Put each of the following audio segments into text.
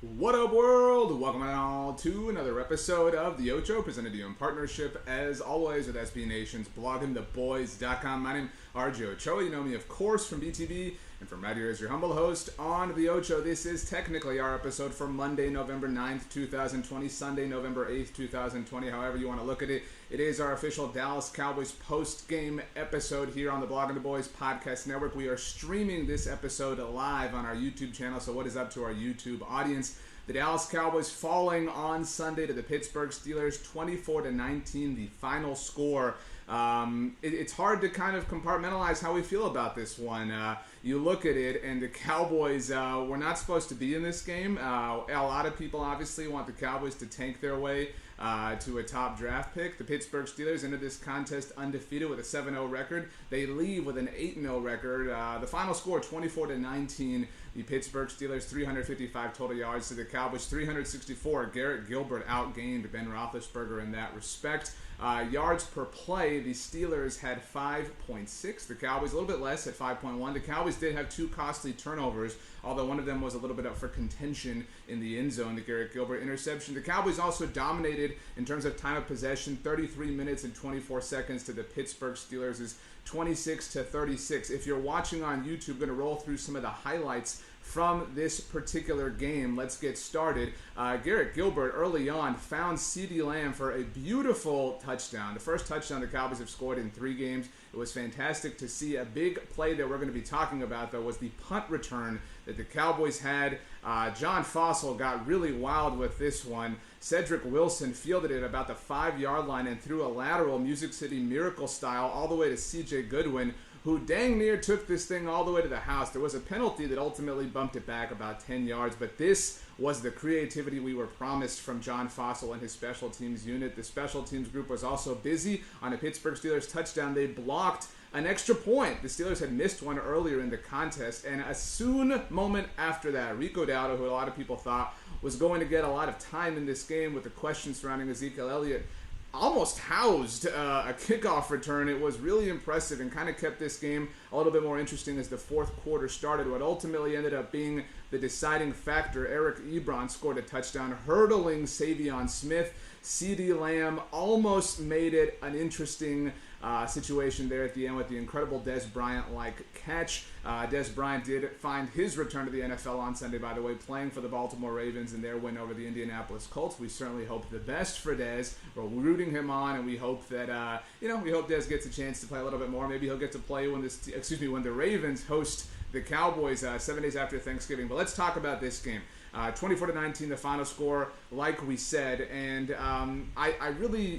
What up, world? Welcome all to another episode of the Ochoa, presented to you in partnership, as always, with SB Nation's bloggingtheboys.com. My name is RJ Ochoa. You know me, of course, from BTB, and from right here as your humble host on the Ochoa. This is technically our episode for Monday, November 9th, 2020, Sunday, November 8th, 2020, however you want to look at it. It is our official Dallas Cowboys post-game episode here on the Blogging the Boys podcast network. We are streaming this episode live on our YouTube channel, so what is up to our YouTube audience? The Dallas Cowboys falling on Sunday to the Pittsburgh Steelers, 24-19, the final score. It's hard to kind of compartmentalize how we feel about this one. You look at it, and the Cowboys were not supposed to be in this game. A lot of people obviously want the Cowboys to tank their way to a top draft pick. The Pittsburgh Steelers entered this contest undefeated with a 7-0 record. They leave with an 8-0 record. The final score, 24-19. The Pittsburgh Steelers, 355 total yards to the Cowboys, 364. Garrett Gilbert outgained Ben Roethlisberger in that respect. Yards per play, the Steelers had 5.6. The Cowboys a little bit less at 5.1. The Cowboys did have two costly turnovers, although one of them was a little bit up for contention in the end zone, the Garrett Gilbert interception. The Cowboys also dominated in terms of time of possession, 33 minutes and 24 seconds to the Pittsburgh Steelers' 26-36. If you're watching on YouTube, I'm going to roll through some of the highlights from this particular game. Let's get started. Garrett Gilbert early on found CeeDee Lamb for a beautiful touchdown. The first touchdown the Cowboys have scored in 3 games. It was fantastic to see. A big play that we're going to be talking about, though, was the punt return that the Cowboys had. John Fossil got really wild with this one. Cedric Wilson fielded it about the 5-yard line and threw a lateral Music City Miracle style all the way to C.J. Goodwin, who dang near took this thing all the way to the house. There was a penalty that ultimately bumped it back about 10 yards, but this was the creativity we were promised from John Fossil and his special teams unit. The special teams group was also busy on a Pittsburgh Steelers touchdown. They blocked an extra point. The Steelers had missed one earlier in the contest, and a soon moment after that, Rico Dowdle, who a lot of people thought was going to get a lot of time in this game with the questions surrounding Ezekiel Elliott, almost housed a kickoff return. It was really impressive and kind of kept this game a little bit more interesting as the fourth quarter started. What ultimately ended up being the deciding factor, Eric Ebron scored a touchdown, hurdling Savion Smith. CeeDee Lamb almost made it an interesting situation there at the end with the incredible Dez Bryant-like catch. Dez Bryant did find his return to the NFL on Sunday, by the way, playing for the Baltimore Ravens in their win over the Indianapolis Colts. We certainly hope the best for Dez. We're rooting him on, and we hope that, we hope Dez gets a chance to play a little bit more. Maybe he'll get to play when the Ravens host the Cowboys 7 days after Thanksgiving. But let's talk about this game. 24-19, the final score, like we said, and I really,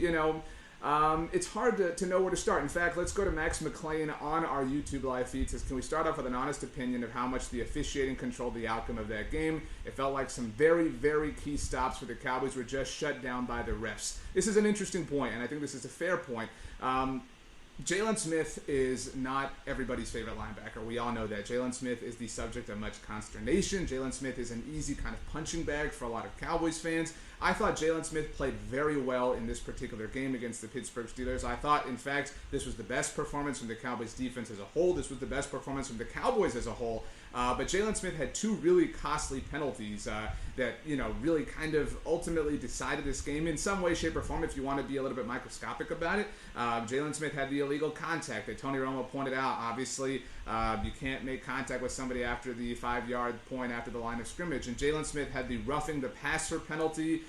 it's hard to know where to start. In fact, let's go to Max McClain on our YouTube live feed. Says, can we start off with an honest opinion of how much the officiating controlled the outcome of that game? It felt like some very, very key stops for the Cowboys were just shut down by the refs. This is an interesting point, and I think this is a fair point. Jalen Smith is not everybody's favorite linebacker. We all know that. Jalen Smith is the subject of much consternation. Jalen Smith is an easy kind of punching bag for a lot of Cowboys fans. I thought Jalen Smith played very well in this particular game against the Pittsburgh Steelers. I thought, in fact, this was the best performance from the Cowboys defense as a whole. This was the best performance from the Cowboys as a whole. But Jalen Smith had 2 really costly penalties that, really kind of ultimately decided this game in some way, shape, or form, if you want to be a little bit microscopic about it. Jalen Smith had the illegal contact that Tony Romo pointed out. Obviously, you can't make contact with somebody after the 5-yard point after the line of scrimmage. And Jalen Smith had the roughing the passer penalty,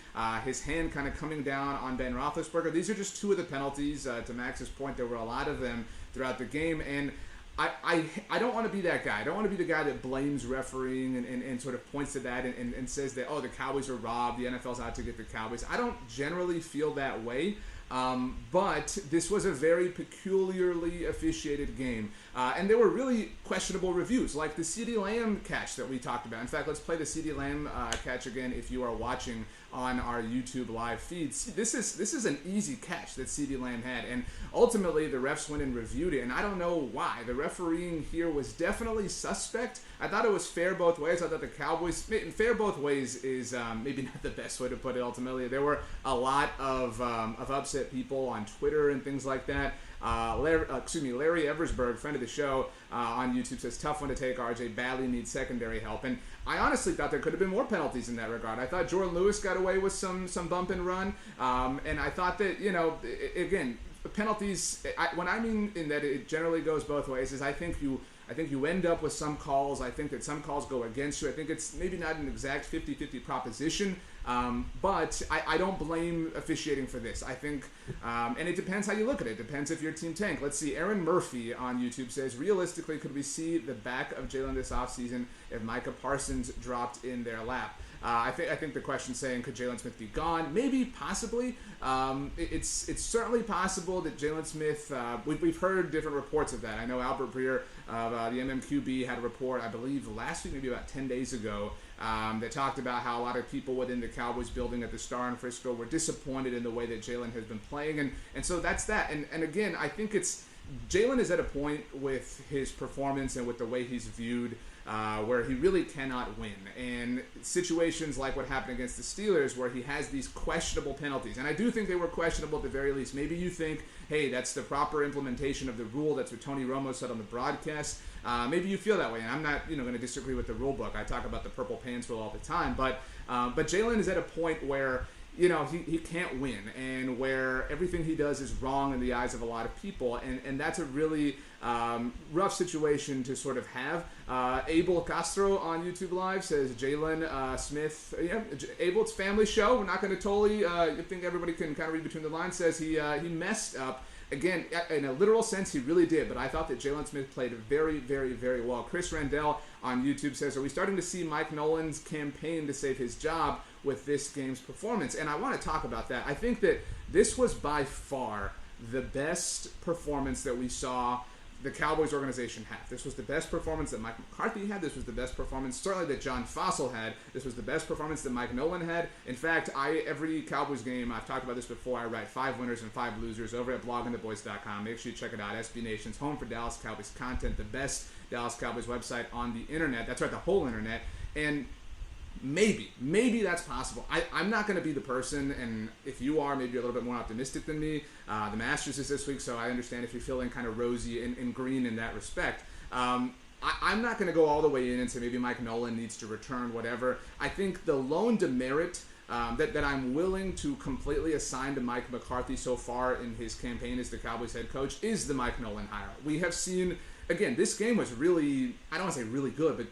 his hand kind of coming down on Ben Roethlisberger. These are just 2 of the penalties. To Max's point, there were a lot of them throughout the game. And I don't want to be that guy. I don't want to be the guy that blames refereeing and sort of points to that and says that, the Cowboys are robbed, the NFL's out to get the Cowboys. I don't generally feel that way. But this was a very peculiarly officiated game. And there were really questionable reviews, like the CeeDee Lamb catch that we talked about. In fact, let's play the CeeDee Lamb catch again if you are watching on our YouTube live feeds. This is an easy catch that CeeDee Lamb had, and ultimately the refs went and reviewed it, and I don't know why. The refereeing here was definitely suspect. I thought it was fair both ways. I thought the Cowboys, fair both ways is maybe not the best way to put it ultimately. There were a lot of upset people on Twitter and things like that. Larry Eversberg, friend of the show on YouTube, says, tough one to take. RJ badly needs secondary help. And I honestly thought there could have been more penalties in that regard. I thought Jordan Lewis got away with some bump and run. And I thought that, again, penalties, when I mean in that it generally goes both ways, is I think you end up with some calls. I think that some calls go against you. I think it's maybe not an exact 50-50 proposition, but I don't blame officiating for this. I think, and it depends how you look at it. It depends if your team tank. Let's see, Aaron Murphy on YouTube says, realistically, could we see the back of Jalen this offseason if Micah Parsons dropped in their lap? I think the question's saying, could Jalen Smith be gone? Maybe, possibly. It's certainly possible that Jalen Smith, we've heard different reports of that. I know Albert Breer of the MMQB had a report, I believe, last week, maybe about 10 days ago, that talked about how a lot of people within the Cowboys building at the Star in Frisco were disappointed in the way that Jalen has been playing. And so that's that. And again, I think Jalen is at a point with his performance and with the way he's viewed where he really cannot win. And situations like what happened against the Steelers where he has these questionable penalties, and I do think they were questionable at the very least. Maybe you think, hey, that's the proper implementation of the rule. That's what Tony Romo said on the broadcast. Maybe you feel that way, and I'm not going to disagree with the rule book. I talk about the purple pants rule all the time. But Jalen is at a point where he can't win, and where everything he does is wrong in the eyes of a lot of people, and that's a really rough situation to sort of have. Abel Castro on YouTube Live says, Jalen Smith, Abel, it's family show. We're not going to totally, I think everybody can kind of read between the lines, says he messed up. Again, in a literal sense, he really did, but I thought that Jalen Smith played very, very, very well. Chris Randell on YouTube says, are we starting to see Mike Nolan's campaign to save his job with this game's performance? And I want to talk about that. I think that this was by far the best performance that we saw the Cowboys organization have. This was the best performance that Mike McCarthy had. This was the best performance, certainly, that John Fossil had. This was the best performance that Mike Nolan had. In fact, every Cowboys game, I've talked about this before, I write 5 winners and 5 losers over at bloggingtheboys.com. Make sure you check it out. SB Nation's home for Dallas Cowboys content, the best Dallas Cowboys website on the internet. That's right, the whole internet. And maybe that's possible. I'm not going to be the person, and if you are, maybe you're a little bit more optimistic than me. The Masters is this week, so I understand if you're feeling kind of rosy and green in that respect. I'm not going to go all the way in and say maybe Mike Nolan needs to return, whatever. I think the lone demerit that I'm willing to completely assign to Mike McCarthy so far in his campaign as the Cowboys head coach is the Mike Nolan hire. We have seen, again, this game was really, I don't want to say really good, but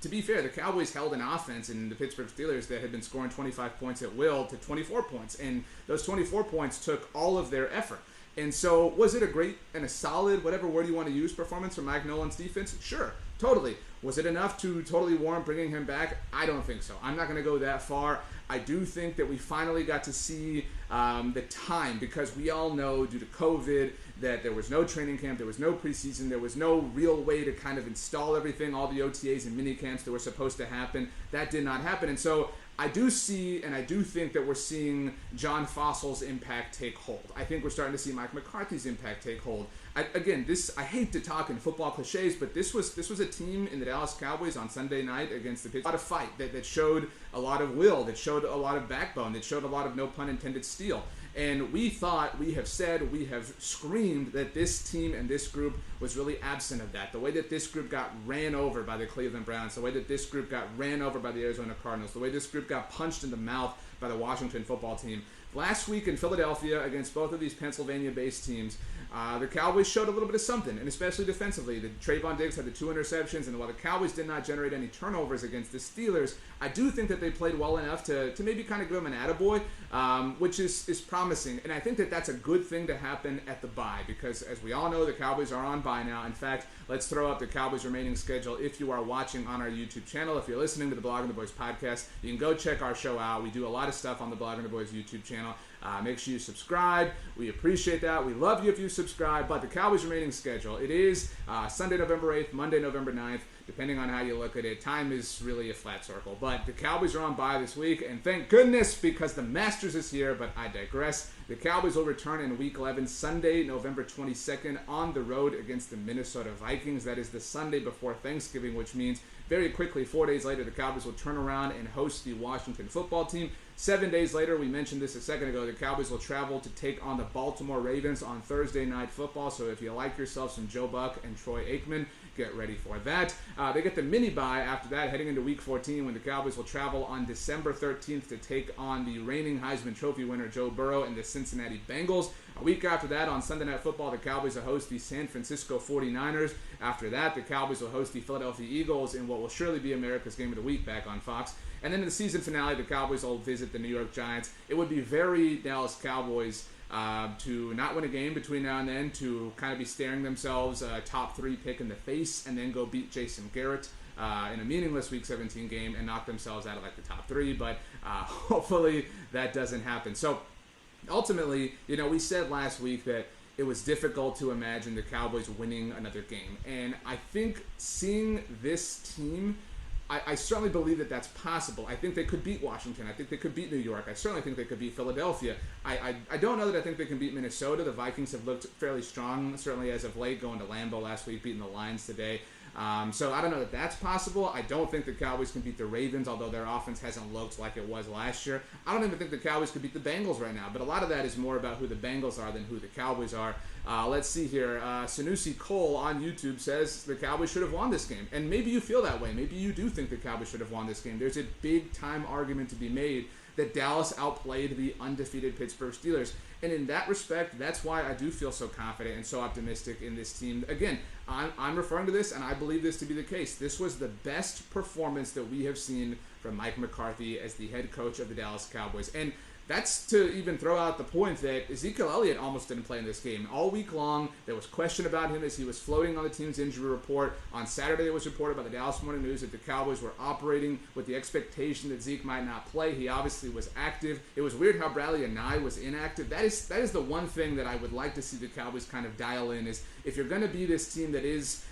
to be fair, the Cowboys held an offense in the Pittsburgh Steelers that had been scoring 25 points at will to 24 points, and those 24 points took all of their effort. And so, was it a great and a solid, whatever word you want to use, performance from Mike Nolan's defense? Sure, totally. Was it enough to totally warrant bringing him back? I don't think so. I'm not going to go that far. I do think that we finally got to see the time, because we all know due to COVID that there was no training camp, there was no preseason, there was no real way to kind of install everything, all the OTAs and mini camps that were supposed to happen. That did not happen. And so I do see, and I do think that we're seeing John Fossil's impact take hold. I think we're starting to see Mike McCarthy's impact take hold. I hate to talk in football cliches, but this was a team in the Dallas Cowboys on Sunday night against the Pittsburgh. A lot of fight that showed a lot of will, that showed a lot of backbone, that showed a lot of, no pun intended, steel. And we have screamed that this team and this group was really absent of that. The way that this group got ran over by the Cleveland Browns, the way that this group got ran over by the Arizona Cardinals, the way this group got punched in the mouth by the Washington football team. Last week in Philadelphia against both of these Pennsylvania-based teams, the Cowboys showed a little bit of something, and especially defensively. Trayvon Diggs had the 2 interceptions, and while the Cowboys did not generate any turnovers against the Steelers, I do think that they played well enough to maybe kind of give them an attaboy, which is promising. And I think that that's a good thing to happen at the bye, because as we all know, the Cowboys are on bye now. In fact, let's throw up the Cowboys' remaining schedule if you are watching on our YouTube channel. If you're listening to the Blogging the Boys podcast, you can go check our show out. We do a lot of stuff on the Blogging the Boys YouTube channel. Make sure you subscribe. We appreciate that. We love you if you subscribe. But the Cowboys' remaining schedule, it is Sunday, November 8th, Monday, November 9th, depending on how you look at it. Time is really a flat circle. But the Cowboys are on bye this week, and thank goodness, because the Masters is here. But I digress. The Cowboys will return in Week 11, Sunday, November 22nd, on the road against the Minnesota Vikings. That is the Sunday before Thanksgiving, which means very quickly, 4 days later, the Cowboys will turn around and host the Washington football team. 7 days later, we mentioned this a second ago, the Cowboys will travel to take on the Baltimore Ravens on Thursday Night Football. So if you like yourself some Joe Buck and Troy Aikman, get ready for that. They get the mini bye after that, heading into Week 14, when the Cowboys will travel on December 13th to take on the reigning Heisman Trophy winner Joe Burrow and the Cincinnati Bengals. A week after that, on Sunday Night Football, the Cowboys will host the San Francisco 49ers. After that, the Cowboys will host the Philadelphia Eagles in what will surely be America's Game of the Week back on Fox. And then in the season finale, the Cowboys will visit the New York Giants. It would be very Dallas Cowboys to not win a game between now and then, to kind of be staring themselves a top 3 pick in the face and then go beat Jason Garrett in a meaningless Week 17 game and knock themselves out of like the top 3. But hopefully that doesn't happen. So ultimately, we said last week that it was difficult to imagine the Cowboys winning another game. And I think seeing this team, I certainly believe that that's possible. I think they could beat Washington. I think they could beat New York. I certainly think they could beat Philadelphia. I don't know that I think they can beat Minnesota. The Vikings have looked fairly strong, certainly as of late, going to Lambeau last week, beating the Lions today. So I don't know that that's possible. I don't think the Cowboys can beat the Ravens, although their offense hasn't looked like it was last year. I don't even think the Cowboys could beat the Bengals right now, but a lot of that is more about who the Bengals are than who the Cowboys are. Let's see here. Sanusi Cole on YouTube says the Cowboys should have won this game. And maybe you feel that way. Maybe you do think the Cowboys should have won this game. There's a big-time argument to be made that Dallas outplayed the undefeated Pittsburgh Steelers. And in that respect, that's why I do feel so confident and so optimistic in this team. Again, I'm referring to this, and I believe this to be the case. This was the best performance that we have seen from Mike McCarthy as the head coach of the Dallas Cowboys. And that's to even throw out the point that Ezekiel Elliott almost didn't play in this game. All week long, there was question about him as he was floating on the team's injury report. On Saturday, it was reported by the Dallas Morning News that the Cowboys were operating with the expectation that Zeke might not play. He obviously was active. It was weird how Bradley Anae was inactive. That is the one thing that I would like to see the Cowboys kind of dial in, is if you're going to be this team that is,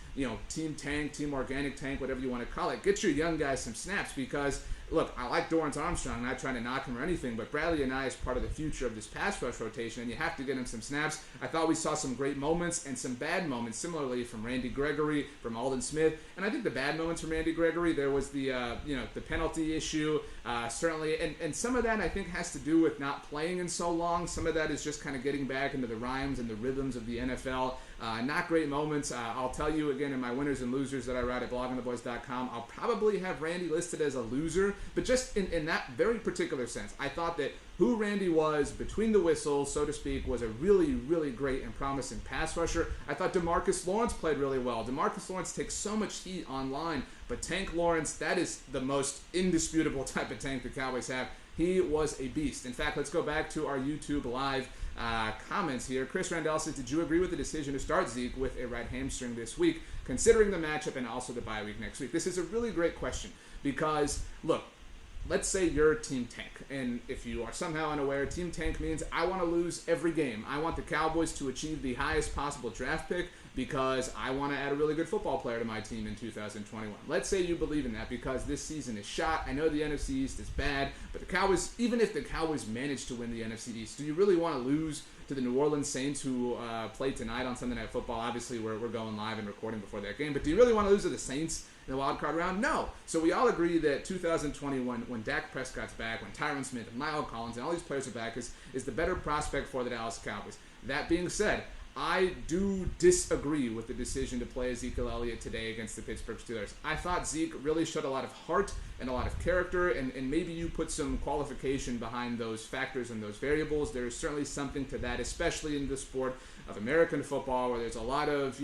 team tank, team organic tank, whatever you want to call it, get your young guys some snaps, because look, I like Dorrance Armstrong, not trying to knock him or anything, but Bradley Anae is part of the future of this pass rush rotation, and you have to get him some snaps. I thought we saw some great moments and some bad moments, similarly from Randy Gregory, from Aldon Smith, and I think the bad moments from Randy Gregory, there was the the penalty issue, certainly, and some of that I think has to do with not playing in so long. Some of that is just kind of getting back into the rhymes and the rhythms of the NFL. Not great moments. I'll tell you again in my winners and losers that I write at bloggingtheboys.com, I'll probably have Randy listed as a loser, but just in that very particular sense, I thought that who Randy was between the whistles, so to speak, was a really, really great and promising pass rusher. I thought DeMarcus Lawrence played really well. DeMarcus Lawrence takes so much heat online, but Tank Lawrence, that is the most indisputable type of tank the Cowboys have. He was a beast. In fact, let's go back to our YouTube live comments here. Chris Randall says, did you agree with the decision to start Zeke with a right hamstring this week, considering the matchup and also the bye week next week? This is a really great question because, look, let's say you're Team Tank, and if you are somehow unaware, Team Tank means I want to lose every game. I want the Cowboys to achieve the highest possible draft pick because I want to add a really good football player to my team in 2021. Let's say you believe in that because this season is shot. I know the NFC East is bad, but the Cowboys, even if the Cowboys manage to win the NFC East, do you really want to lose to the New Orleans Saints who play tonight on Sunday Night Football? Obviously, we're going live and recording before that game, but do you really want to lose to the Saints in the wild card round? No. So we all agree that 2021, when Dak Prescott's back, when Tyron Smith and Lyle Collins and all these players are back, is the better prospect for the Dallas Cowboys. That being said, I do disagree with the decision to play Ezekiel Elliott today against the Pittsburgh Steelers. I thought Zeke really showed a lot of heart and a lot of character, and maybe you put some qualification behind those factors and those variables. There is certainly something to that, especially in the sport of American football where there's a lot of,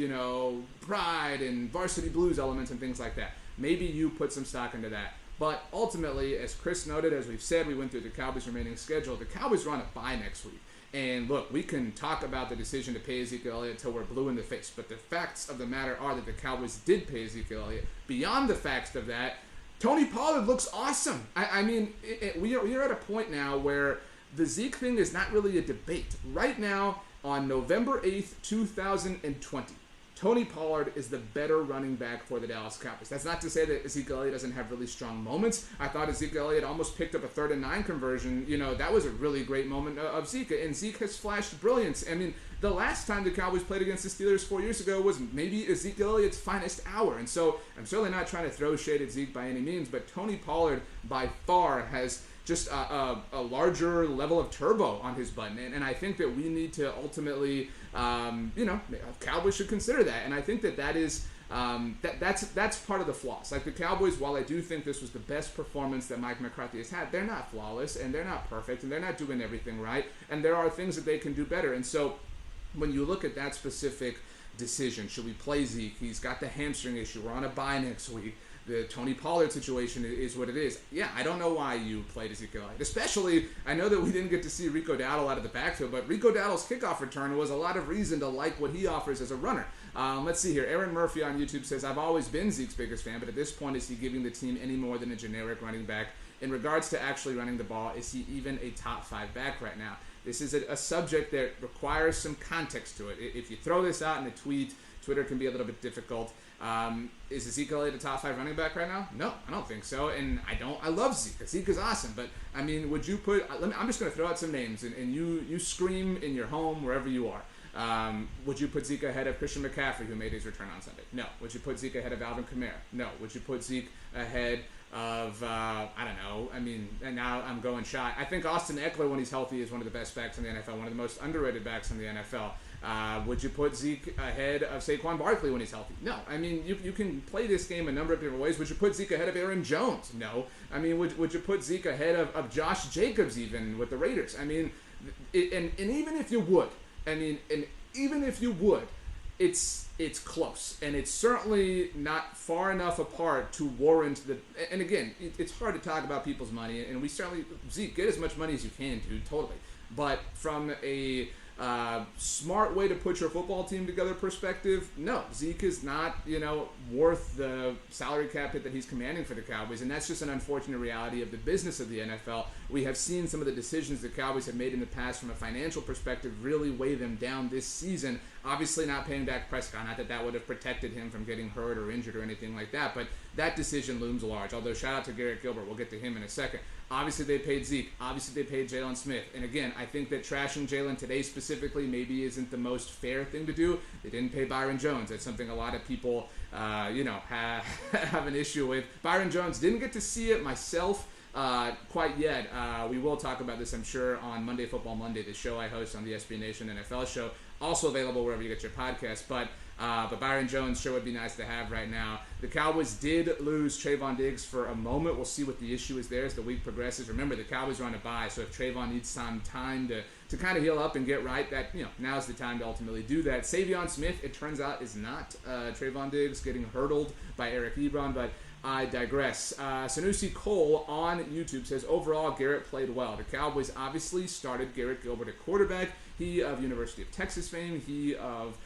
pride and varsity blues elements and things like that. Maybe you put some stock into that. But ultimately, as Chris noted, as we've said, we went through the Cowboys' remaining schedule. The Cowboys are on a bye next week. And look, we can talk about the decision to pay Ezekiel Elliott until we're blue in the face, but the facts of the matter are that the Cowboys did pay Ezekiel Elliott. Beyond the facts of that, Tony Pollard looks awesome. I mean, we are at a point now where the Zeke thing is not really a debate. Right now, on November 8th, 2020, Tony Pollard is the better running back for the Dallas Cowboys. That's not to say that Ezekiel Elliott doesn't have really strong moments. I thought Ezekiel Elliott almost picked up a 3rd and 9 conversion. That was a really great moment of Zeke, and Zeke has flashed brilliance. I mean, the last time the Cowboys played against the Steelers 4 years ago was maybe Ezekiel Elliott's finest hour, and so I'm certainly not trying to throw shade at Zeke by any means, but Tony Pollard by far has just a larger level of turbo on his button, and I think that we need to ultimately, Cowboys should consider that, and I think that is that's part of the flaws. Like the Cowboys, while I do think this was the best performance that Mike McCarthy has had, they're not flawless, and they're not perfect, and they're not doing everything right, and there are things that they can do better, and so when you look at that specific decision, should we play Zeke? He's got the hamstring issue. We're on a bye next week. The Tony Pollard situation is what it is. Yeah, I don't know why you played Ezekiel Elliott. Especially, I know that we didn't get to see Rico Dowdle out of the backfield, but Rico Dowdle's kickoff return was a lot of reason to like what he offers as a runner. Let's see here. Aaron Murphy on YouTube says, I've always been Zeke's biggest fan, but at this point, is he giving the team any more than a generic running back? In regards to actually running the ball, is he even a top 5 back right now? This is a subject that requires some context to it. If you throw this out in a tweet, Twitter can be a little bit difficult. Is Ezekiel Elliott a top 5 running back right now? No, I don't think so. And I love Zeke. Zeke is awesome. But, I mean, would you put, I'm just going to throw out some names, and you scream in your home wherever you are. Would you put Zeke ahead of Christian McCaffrey, who made his return on Sunday? No. Would you put Zeke ahead of Alvin Kamara? No. Would you put Zeke ahead of, I don't know, I mean, and now I'm going shy. I think Austin Eckler, when he's healthy, is one of the best backs in the NFL, one of the most underrated backs in the NFL. Would you put Zeke ahead of Saquon Barkley when he's healthy? No. I mean, you can play this game a number of different ways. Would you put Zeke ahead of Aaron Jones? No. I mean, would you put Zeke ahead of Josh Jacobs even with the Raiders? I mean, and even if you would, it's close, and it's certainly not far enough apart to warrant the. And again, it's hard to talk about people's money, and we certainly, Zeke, get as much money as you can, dude, totally. But from a smart way to put your football team together perspective, no, Zeke is not, worth the salary cap hit that he's commanding for the Cowboys, and that's just an unfortunate reality of the business of the NFL. We have seen some of the decisions the Cowboys have made in the past from a financial perspective really weigh them down this season. Obviously not paying Dak Prescott, not that that would have protected him from getting hurt or injured or anything like that, but that decision looms large, although shout out to Garrett Gilbert, we'll get to him in a second. Obviously, they paid Zeke. Obviously, they paid Jalen Smith. And again, I think that trashing Jalen today specifically maybe isn't the most fair thing to do. They didn't pay Byron Jones. That's something a lot of people, have an issue with. Byron Jones, didn't get to see it myself quite yet. We will talk about this, I'm sure, on Monday Football Monday, the show I host on the SB Nation NFL show. Also available wherever you get your podcast. But Byron Jones sure would be nice to have right now. The Cowboys did lose Trayvon Diggs for a moment. We'll see what the issue is there as the week progresses. Remember, the Cowboys are on a bye, so if Trayvon needs some time to kind of heal up and get right, that now's the time to ultimately do that. Savion Smith, it turns out, is not Trayvon Diggs getting hurdled by Eric Ebron, but I digress. Sanusi Cole on YouTube says, overall, Garrett played well. The Cowboys obviously started Garrett Gilbert at quarterback. He of University of Texas fame. He of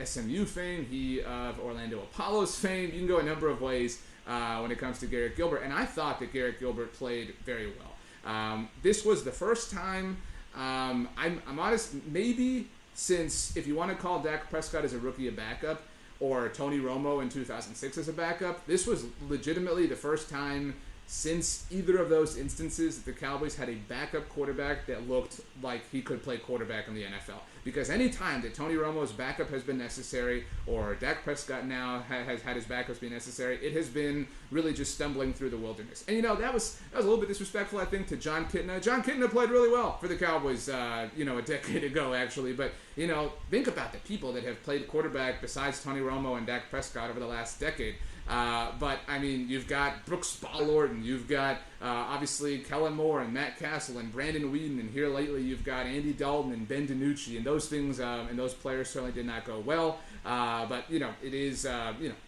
SMU fame. He of Orlando Apollo's fame. You can go a number of ways when it comes to Garrett Gilbert. And I thought that Garrett Gilbert played very well. This was the first time, I'm honest, maybe since, if you want to call Dak Prescott as a rookie a backup, or Tony Romo in 2006 as a backup, this was legitimately the first time since either of those instances that the Cowboys had a backup quarterback that looked like he could play quarterback in the NFL. Because any time that Tony Romo's backup has been necessary, or Dak Prescott now has had his backups be necessary, it has been really just stumbling through the wilderness. And that was a little bit disrespectful, I think, to John Kitna. John Kitna played really well for the Cowboys, a decade ago, actually. But think about the people that have played quarterback besides Tony Romo and Dak Prescott over the last decade. But, I mean, you've got Brooks Ballorton, you've got, obviously, Kellen Moore and Matt Castle and Brandon Weeden, and here lately you've got Andy Dalton and Ben DiNucci, and those things, and those players certainly did not go well. But, it is,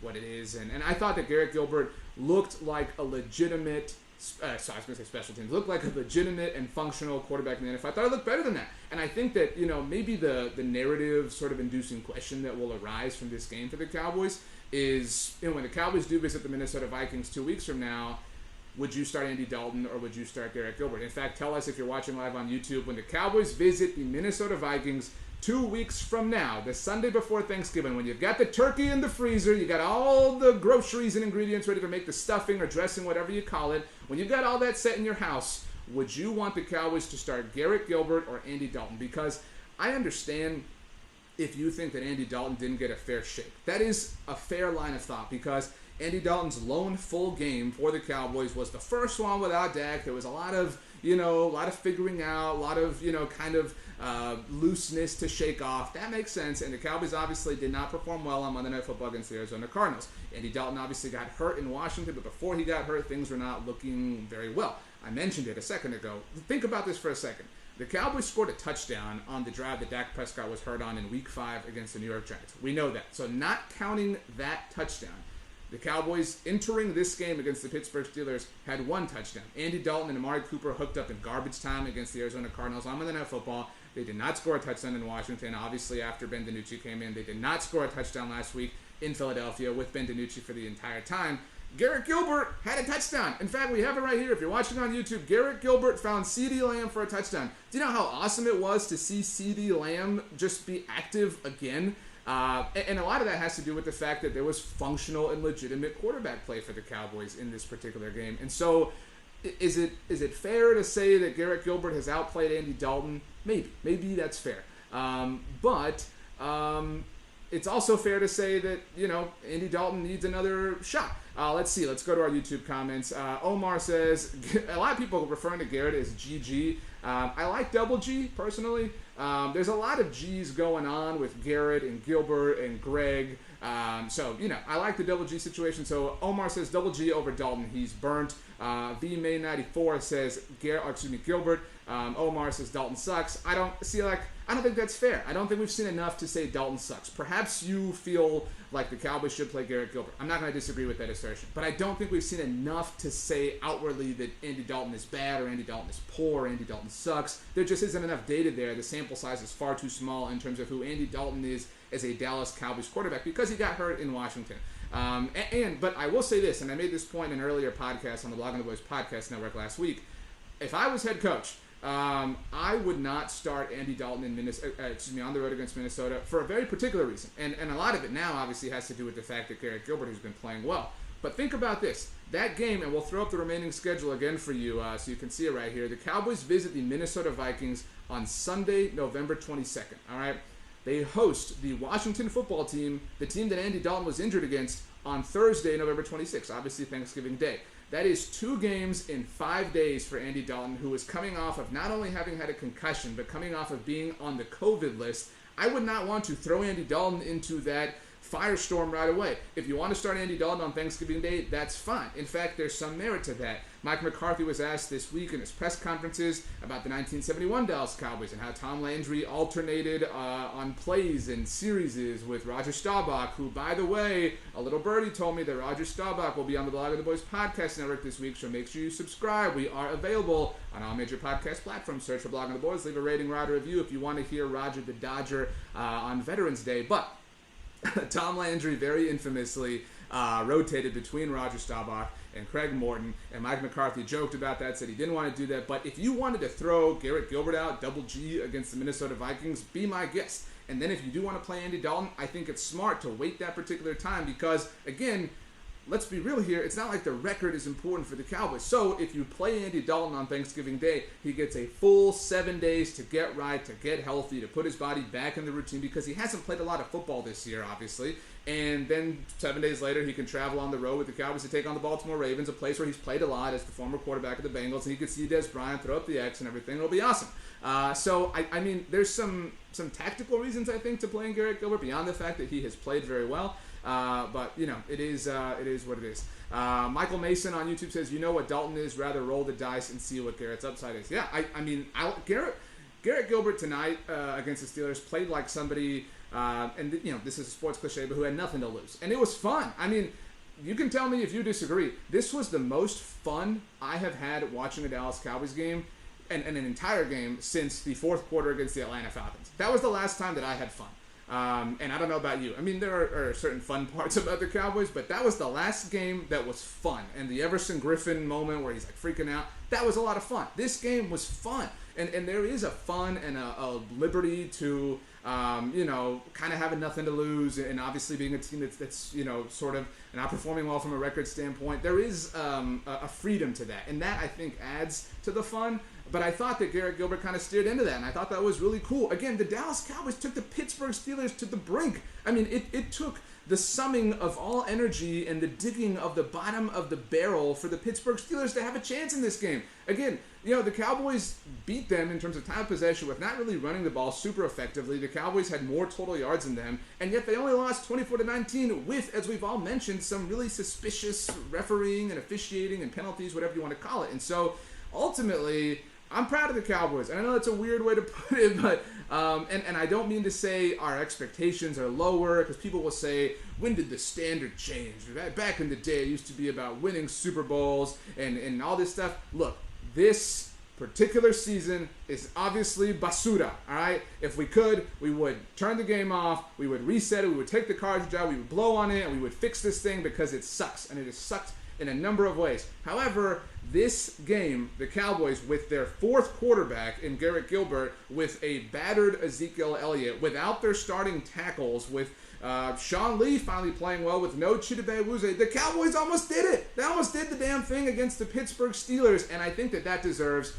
what it is. And I thought that Garrett Gilbert looked like a legitimate, I was going to say special teams, looked like a legitimate and functional quarterback in the NFL. I thought it looked better than that. And I think that, maybe the narrative sort of inducing question that will arise from this game for the Cowboys is, when the Cowboys do visit the Minnesota Vikings 2 weeks from now, would you start Andy Dalton or would you start Garrett Gilbert? In fact, tell us if you're watching live on YouTube, when the Cowboys visit the Minnesota Vikings 2 weeks from now, the Sunday before Thanksgiving, when you've got the turkey in the freezer, you got all the groceries and ingredients ready to make the stuffing or dressing, whatever you call it, when you've got all that set in your house, would you want the Cowboys to start Garrett Gilbert or Andy Dalton? Because I understand if you think that Andy Dalton didn't get a fair shake. That is a fair line of thought, because Andy Dalton's lone full game for the Cowboys was the first one without Dak. There was a lot of figuring out, a lot of, looseness to shake off. That makes sense, and the Cowboys obviously did not perform well on Monday Night Football against the Arizona Cardinals. Andy Dalton obviously got hurt in Washington, but before he got hurt, things were not looking very well. I mentioned it a second ago. Think about this for a second. The Cowboys scored a touchdown on the drive that Dak Prescott was hurt on in Week 5 against the New York Giants. We know that. So not counting that touchdown, the Cowboys entering this game against the Pittsburgh Steelers had 1 touchdown. Andy Dalton and Amari Cooper hooked up in garbage time against the Arizona Cardinals on Monday Night Football. They did not score a touchdown in Washington. Obviously, after Ben DiNucci came in, they did not score a touchdown last week in Philadelphia with Ben DiNucci for the entire time. Garrett Gilbert had a touchdown. In fact, we have it right here. If you're watching on YouTube, Garrett Gilbert found CeeDee Lamb for a touchdown. Do you know how awesome it was to see CeeDee Lamb just be active again? And a lot of that has to do with the fact that there was functional and legitimate quarterback play for the Cowboys in this particular game. And so, is it fair to say that Garrett Gilbert has outplayed Andy Dalton? Maybe that's fair. But it's also fair to say that, Andy Dalton needs another shot. Let's see. Let's go to our YouTube comments. Omar says, a lot of people referring to Garrett as GG. I like double G, personally. There's a lot of G's going on with Garrett and Gilbert and Greg. So, I like the double G situation. So, Omar says double G over Dalton. He's burnt. V-May94 says Gilbert. Omar says Dalton sucks. I don't think that's fair. I don't think we've seen enough to say Dalton sucks. Perhaps you feel like the Cowboys should play Garrett Gilbert. I'm not going to disagree with that assertion. But I don't think we've seen enough to say outwardly that Andy Dalton is bad or Andy Dalton is poor or Andy Dalton sucks. There just isn't enough data there. The sample size is far too small in terms of who Andy Dalton is as a Dallas Cowboys quarterback because he got hurt in Washington. But I will say this, and I made this point in an earlier podcast on the Blogging the Boys podcast network last week. If I was head coach, I would not start Andy Dalton in on the road against Minnesota for a very particular reason. And a lot of it now obviously has to do with the fact that Garrett Gilbert has been playing well. But think about this. That game, and we'll throw up the remaining schedule again for you so you can see it right here. The Cowboys visit the Minnesota Vikings on Sunday, November 22nd. All right? They host the Washington football team, the team that Andy Dalton was injured against, on Thursday, November 26th, obviously Thanksgiving Day. That is 2 games in 5 days for Andy Dalton, who is coming off of not only having had a concussion, but coming off of being on the COVID list. I would not want to throw Andy Dalton into that firestorm right away. If you want to start Andy Dalton on Thanksgiving Day, that's fine. In fact, there's some merit to that. Mike McCarthy was asked this week in his press conferences about the 1971 Dallas Cowboys and how Tom Landry alternated on plays and series with Roger Staubach, who, by the way, a little birdie told me that Roger Staubach will be on the Blog of the Boys podcast network this week, so make sure you subscribe. We are available on all major podcast platforms. Search for Blog of the Boys. Leave a rating, write a review if you want to hear Roger the Dodger on Veterans Day. But Tom Landry very infamously rotated between Roger Staubach and Craig Morton, and Mike McCarthy joked about that, said he didn't want to do that. But if you wanted to throw Garrett Gilbert out, double G, against the Minnesota Vikings, be my guest. And then if you do want to play Andy Dalton, I think it's smart to wait that particular time because, again, let's be real here, it's not like the record is important for the Cowboys. So if you play Andy Dalton on Thanksgiving Day, he gets a full 7 days to get right, to get healthy, to put his body back in the routine because he hasn't played a lot of football this year, obviously. And then 7 days later, he can travel on the road with the Cowboys to take on the Baltimore Ravens, a place where he's played a lot as the former quarterback of the Bengals, and he can see Des Bryant throw up the X and everything. It'll be awesome. So I mean, there's some tactical reasons, I think, to playing Garrett Gilbert beyond the fact that he has played very well. But, it is what it is. Michael Mason on YouTube says, you know what Dalton is, rather roll the dice and see what Garrett's upside is. Yeah, Garrett Gilbert tonight against the Steelers played like somebody, this is a sports cliche, but who had nothing to lose. And it was fun. I mean, you can tell me if you disagree. This was the most fun I have had watching a Dallas Cowboys game and an entire game since the fourth quarter against the Atlanta Falcons. That was the last time that I had fun. And I don't know about you. I mean, there are certain fun parts about the Cowboys, but that was the last game that was fun. And the Everson Griffin moment where he's like freaking out, that was a lot of fun. This game was fun. And there is a fun and a liberty to kind of having nothing to lose, and obviously being a team that's sort of not performing well from a record standpoint. There is a freedom to that, and that I think adds to the fun. But I thought that Garrett Gilbert kind of steered into that, and I thought that was really cool. Again, the Dallas Cowboys took the Pittsburgh Steelers to the brink. I mean, it took the summing of all energy and the digging of the bottom of the barrel for the Pittsburgh Steelers to have a chance in this game. Again, the Cowboys beat them in terms of time of possession with not really running the ball super effectively. The Cowboys had more total yards than them, and yet they only lost 24-19 with, as we've all mentioned, some really suspicious refereeing and officiating and penalties, whatever you want to call it. And so, ultimately, I'm proud of the Cowboys, and I know that's a weird way to put it, but and I don't mean to say our expectations are lower, because people will say, when did the standard change? Back in the day, it used to be about winning Super Bowls and all this stuff. Look, this particular season is obviously basura, all right? If we could, we would turn the game off, we would reset it, we would take the cartridge out, we would blow on it, and we would fix this thing because it sucks, and it has sucked in a number of ways. However, this game, the Cowboys, with their fourth quarterback in Garrett Gilbert, with a battered Ezekiel Elliott, without their starting tackles, with Sean Lee finally playing well, with no Chidobe Awuzie, the Cowboys almost did it. They almost did the damn thing against the Pittsburgh Steelers, and I think that deserves,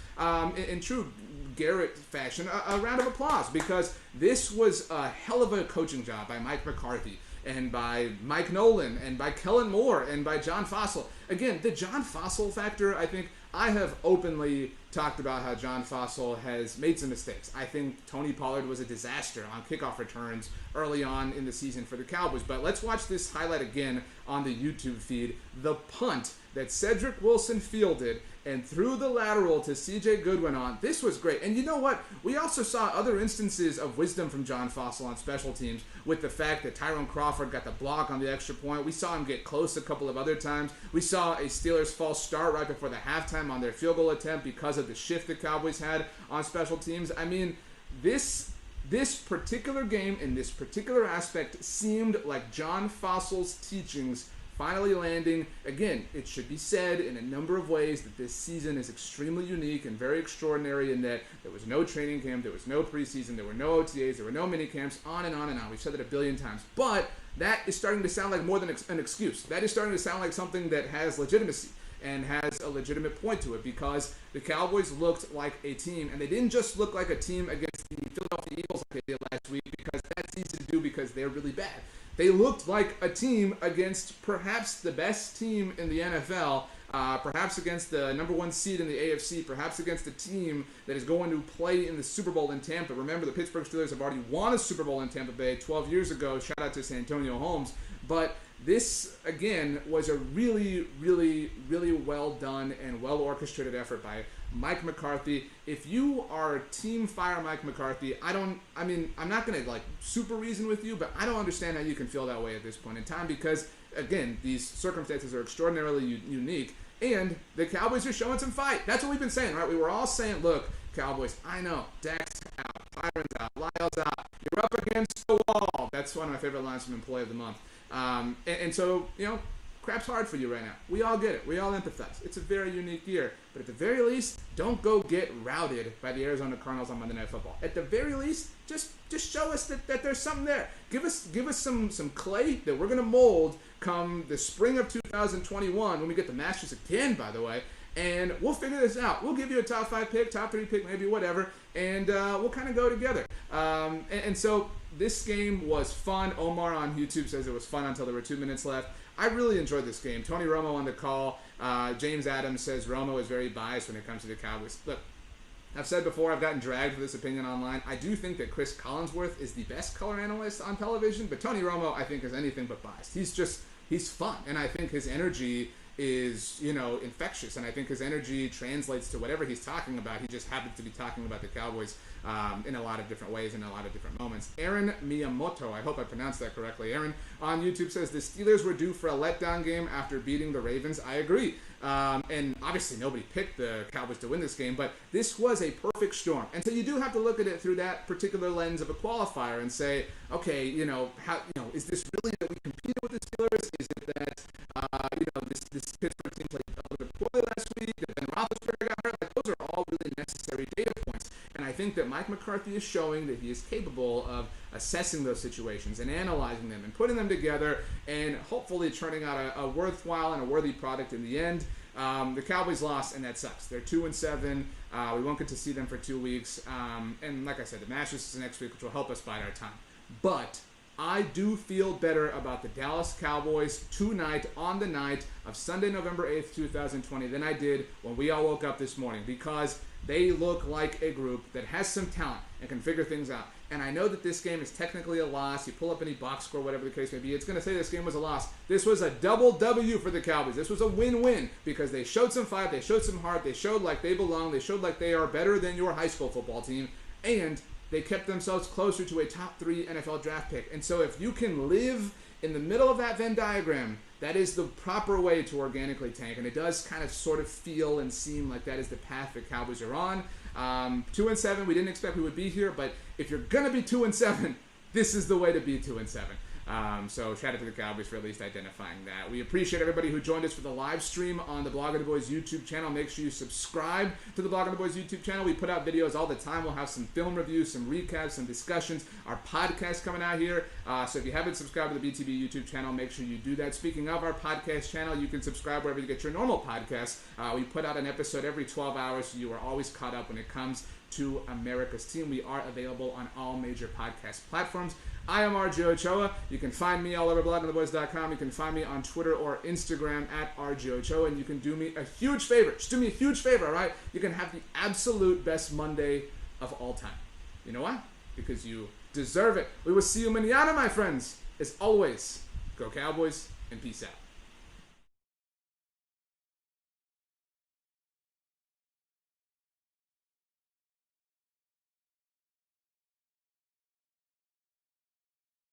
in true Garrett fashion, a round of applause, because this was a hell of a coaching job by Mike McCarthy, and by Mike Nolan, and by Kellen Moore, and by John Fossil. Again, the John Fossil factor, I think I have openly talked about how John Fossil has made some mistakes. I think Tony Pollard was a disaster on kickoff returns early on in the season for the Cowboys. But let's watch this highlight again on the YouTube feed. The punt that Cedric Wilson fielded and threw the lateral to C.J. Goodwin on. This was great. And you know what? We also saw other instances of wisdom from John Fossil on special teams, with the fact that Tyrone Crawford got the block on the extra point. We saw him get close a couple of other times. We saw a Steelers false start right before the halftime on their field goal attempt because of the shift the Cowboys had on special teams. I mean, this particular game in this particular aspect seemed like John Fossil's teachings finally landing. Again, it should be said in a number of ways that this season is extremely unique and very extraordinary in that there was no training camp, there was no preseason, there were no OTAs, there were no mini camps, on and on and on. We've said that a billion times. But that is starting to sound like more than an excuse. That is starting to sound like something that has legitimacy and has a legitimate point to it, because the Cowboys looked like a team, and they didn't just look like a team against the Philadelphia Eagles like they did last week, because that's easy to do because they're really bad. They looked like a team against perhaps the best team in the NFL, perhaps against the number one seed in the AFC, perhaps against a team that is going to play in the Super Bowl in Tampa. Remember, the Pittsburgh Steelers have already won a Super Bowl in Tampa Bay 12 years ago. Shout out to Santonio Holmes. But this, again, was a really, really, really well done and well orchestrated effort by Mike McCarthy. If you are Team Fire Mike McCarthy, I'm not going to super reason with you, but I don't understand how you can feel that way at this point in time, because, again, these circumstances are extraordinarily unique, and the Cowboys are showing some fight. That's what we've been saying, right? We were all saying, look, Cowboys, I know, Dak's out, Byron's out, Lyle's out, you're up against the wall. That's one of my favorite lines from Employee of the Month. And so, crap's hard for you right now. We all get it. We all empathize. It's a very unique year. But at the very least, don't go get routed by the Arizona Cardinals on Monday Night Football. At the very least, just show us that there's something there. Give us some clay that we're going to mold come the spring of 2021, when we get the Masters again, by the way, and we'll figure this out. We'll give you a top 5 pick, top 3 pick, maybe whatever, and we'll kind of go together. And so this game was fun. Omar on YouTube says it was fun until there were 2 minutes left. I really enjoyed this game. Tony Romo on the call. James Adams says Romo is very biased when it comes to the Cowboys. Look, I've said before, I've gotten dragged for this opinion online. I do think that Chris Collinsworth is the best color analyst on television, but Tony Romo, I think, is anything but biased. He's fun, and I think his energy is, infectious, and I think his energy translates to whatever he's talking about. He just happens to be talking about the Cowboys in a lot of different ways, in a lot of different moments. Aaron Miyamoto, I hope I pronounced that correctly. Aaron on YouTube says, the Steelers were due for a letdown game after beating the Ravens. I agree. And obviously nobody picked the Cowboys to win this game, but this was a perfect storm. And so you do have to look at it through that particular lens of a qualifier and say, okay, is this really that we competed with the Steelers? Is it that, this Pittsburgh team played a little bit poorly last week, that Ben Roethlisberger got hurt? Those are all really necessary data points. And I think that Mike McCarthy is showing that he is capable of assessing those situations and analyzing them and putting them together and hopefully turning out a worthwhile and a worthy product in the end. The Cowboys lost, and that sucks. They're 2-7. We won't get to see them for 2 weeks. And like I said, the Masters is next week, which will help us bide our time. But I do feel better about the Dallas Cowboys tonight on the night of Sunday, November 8th, 2020 than I did when we all woke up this morning, because they look like a group that has some talent and can figure things out. And I know that this game is technically a loss. You pull up any box score, whatever the case may be, it's going to say this game was a loss. This was a double W for the Cowboys. This was a win-win because they showed some fight, they showed some heart, they showed like they belong, they showed like they are better than your high school football team, and they kept themselves closer to a top 3 NFL draft pick. And so if you can live in the middle of that Venn diagram, that is the proper way to organically tank. And it does kind of sort of feel and seem like that is the path the Cowboys are on. 2-7, we didn't expect we would be here, but if you're going to be 2-7, this is the way to be 2-7. So shout out to the Cowboys for at least identifying that. We appreciate everybody who joined us for the live stream on the Blog of the Boys YouTube channel. Make sure you subscribe to the Blog of the Boys YouTube channel. We put out videos all the time. We'll have some film reviews, some recaps, some discussions. Our podcast coming out here. So if you haven't subscribed to the BTB YouTube channel, make sure you do that. Speaking of our podcast channel, you can subscribe wherever you get your normal podcasts. We put out an episode every 12 hours, so you are always caught up when it comes to America's team. We are available on all major podcast platforms. I am RJ Ochoa. You can find me all over bloggingtheboys.com. You can find me on Twitter or Instagram at RJ Ochoa. And you can do me a huge favor. Just do me a huge favor, all right? You can have the absolute best Monday of all time. You know why? Because you deserve it. We will see you mañana, my friends. As always, go Cowboys and peace out.